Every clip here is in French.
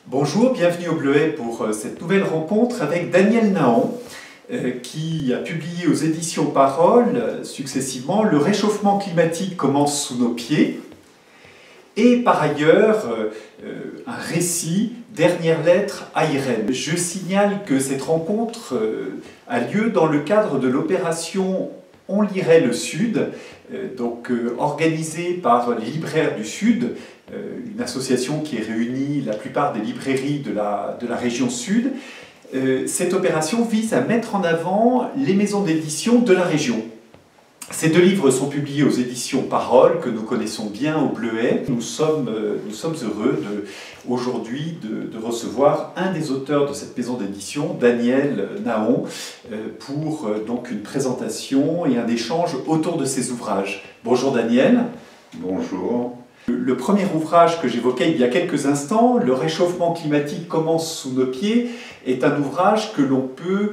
Bonjour, bienvenue au Bleuet pour cette nouvelle rencontre avec Daniel Naon, qui a publié aux éditions Parole successivement Le réchauffement climatique commence sous nos pieds et par ailleurs un récit, Dernière lettre à Irène. Je signale que cette rencontre a lieu dans le cadre de l'opération On lirait le Sud, organisée par les libraires du Sud, une association qui réunit la plupart des librairies de la région Sud. Cette opération vise à mettre en avant les maisons d'édition de la région. Ces deux livres sont publiés aux éditions Parole, que nous connaissons bien au Bleuet. Nous sommes heureux aujourd'hui de recevoir un des auteurs de cette maison d'édition, Daniel Naon, pour donc une présentation et un échange autour de ses ouvrages. Bonjour Daniel. Bonjour. Le premier ouvrage que j'évoquais il y a quelques instants, Le réchauffement climatique commence sous nos pieds, est un ouvrage que l'on peut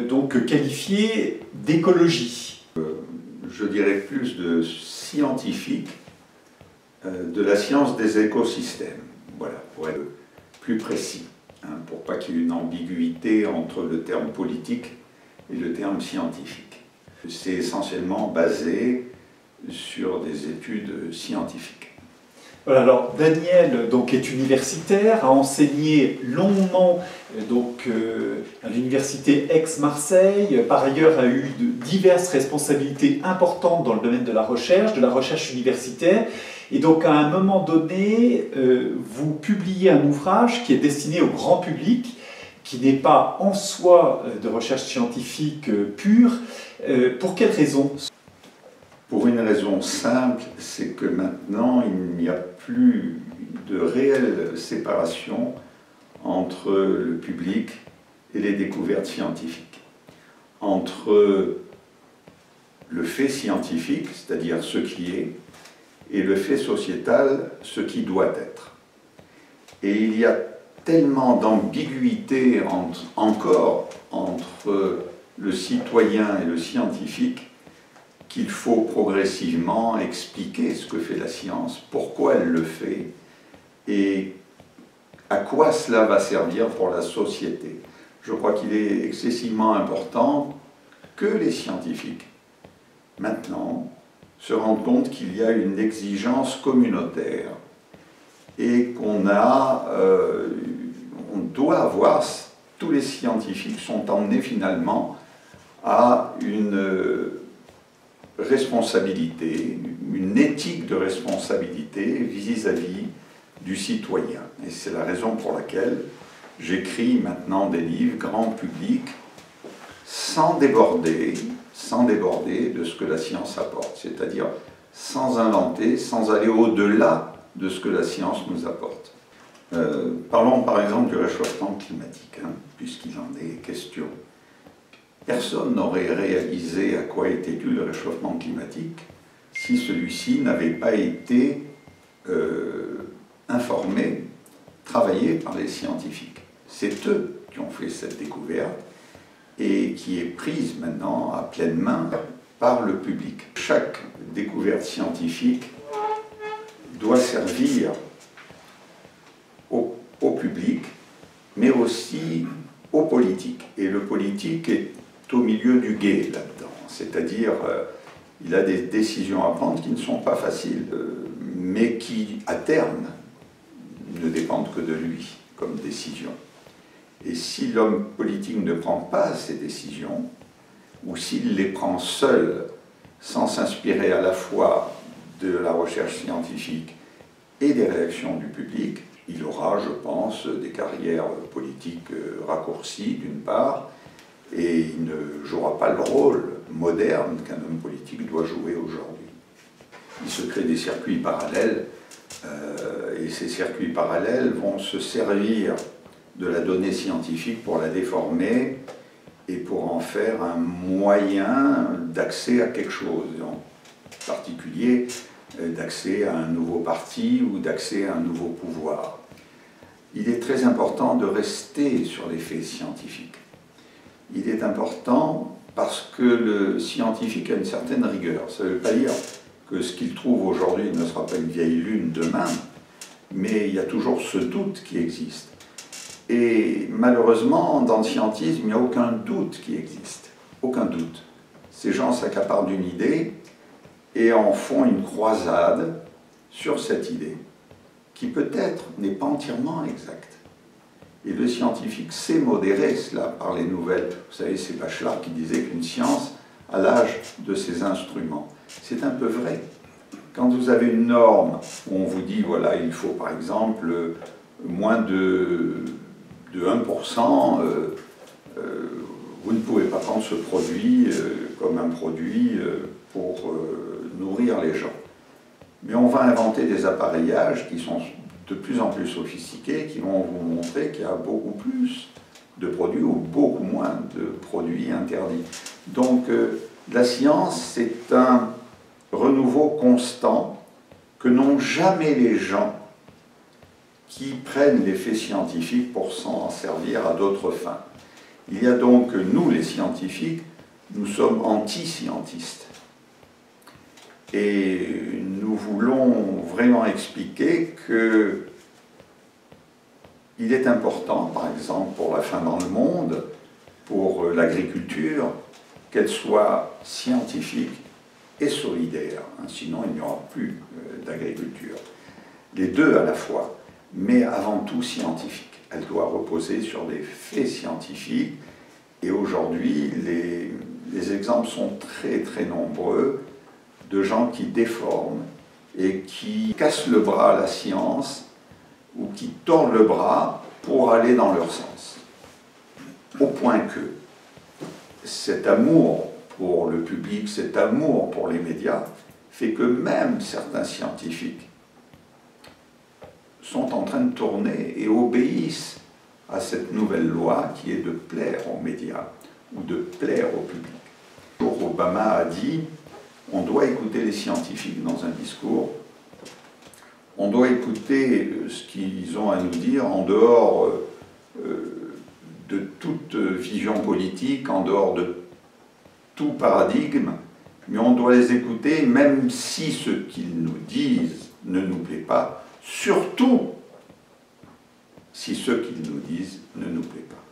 donc qualifier d'écologie. Je dirais plus de scientifique, de la science des écosystèmes, voilà, pour être plus précis, pour pas qu'il y ait une ambiguïté entre le terme politique et le terme scientifique. C'est essentiellement basé sur des études scientifiques. Voilà, alors Daniel donc, est universitaire, a enseigné longuement à l'université Aix-Marseille, par ailleurs a eu diverses responsabilités importantes dans le domaine de la recherche universitaire, et donc à un moment donné, vous publiez un ouvrage qui est destiné au grand public, qui n'est pas en soi de recherche scientifique pure. Pour quelle raison ? Pour une raison simple, c'est que maintenant il n'y a plus de réelle séparation entre le public et les découvertes scientifiques. Entre le fait scientifique, c'est-à-dire ce qui est, et le fait sociétal, ce qui doit être. Et il y a tellement d'ambiguïté encore entre le citoyen et le scientifique qu'il faut progressivement expliquer ce que fait la science, pourquoi elle le fait et à quoi cela va servir pour la société. Je crois qu'il est excessivement important que les scientifiques, maintenant, se rendent compte qu'il y a une exigence communautaire et qu'on doit avoir, tous les scientifiques sont emmenés finalement à une responsabilité, une éthique de responsabilité vis-à-vis du citoyen. Et c'est la raison pour laquelle j'écris maintenant des livres grand public sans déborder de ce que la science apporte, c'est-à-dire sans inventer, sans aller au-delà de ce que la science nous apporte. Parlons par exemple du réchauffement climatique, puisqu'il en est question. Personne n'aurait réalisé à quoi était dû le réchauffement climatique si celui-ci n'avait pas été informé, travaillé par les scientifiques. C'est eux qui ont fait cette découverte et qui est prise maintenant à pleine main par le public. Chaque découverte scientifique doit servir au public, mais aussi aux politiques. Et le politique est au milieu du gué là-dedans, c'est-à-dire il a des décisions à prendre qui ne sont pas faciles, mais qui à terme ne dépendent que de lui comme décision. Et si l'homme politique ne prend pas ces décisions, ou s'il les prend seul, sans s'inspirer à la fois de la recherche scientifique et des réactions du public, il aura, je pense, des carrières politiques raccourcies d'une part, et il ne jouera pas le rôle moderne qu'un homme politique doit jouer aujourd'hui. Il se crée des circuits parallèles, et ces circuits parallèles vont se servir de la donnée scientifique pour la déformer et pour en faire un moyen d'accès à quelque chose, en particulier d'accès à un nouveau parti ou d'accès à un nouveau pouvoir. Il est très important de rester sur les faits scientifiques. Il est important parce que le scientifique a une certaine rigueur. Ça ne veut pas dire que ce qu'il trouve aujourd'hui ne sera pas une vieille lune demain, mais il y a toujours ce doute qui existe. Et malheureusement, dans le scientisme, il n'y a aucun doute qui existe. Aucun doute. Ces gens s'accaparent d'une idée et en font une croisade sur cette idée, qui peut-être n'est pas entièrement exacte. Et le scientifique sait modérer cela par les nouvelles. Vous savez, c'est Bachelard qui disait qu'une science a l'âge de ses instruments. C'est un peu vrai. Quand vous avez une norme où on vous dit, voilà, il faut par exemple moins de 1%, vous ne pouvez pas prendre ce produit comme un produit pour nourrir les gens. Mais on va inventer des appareillages qui sont de plus en plus sophistiqués, qui vont vous montrer qu'il y a beaucoup plus de produits ou beaucoup moins de produits interdits. Donc la science, c'est un renouveau constant que n'ont jamais les gens qui prennent les faits scientifiques pour s'en servir à d'autres fins. Il y a donc, nous les scientifiques, nous sommes anti-scientistes. Et nous voulons vraiment expliquer que il est important, par exemple, pour la faim dans le monde, pour l'agriculture, qu'elle soit scientifique et solidaire. Sinon, il n'y aura plus d'agriculture. Les deux à la fois, mais avant tout scientifique. Elle doit reposer sur des faits scientifiques. Et aujourd'hui, les exemples sont très très nombreux de gens qui déforment et qui cassent le bras à la science ou qui tordent le bras pour aller dans leur sens. Au point que cet amour pour le public, cet amour pour les médias, fait que même certains scientifiques sont en train de tourner et obéissent à cette nouvelle loi qui est de plaire aux médias ou de plaire au public. Obama a dit on doit écouter les scientifiques dans un discours, on doit écouter ce qu'ils ont à nous dire en dehors de toute vision politique, en dehors de tout paradigme, mais on doit les écouter même si ce qu'ils nous disent ne nous plaît pas, surtout si ce qu'ils nous disent ne nous plaît pas.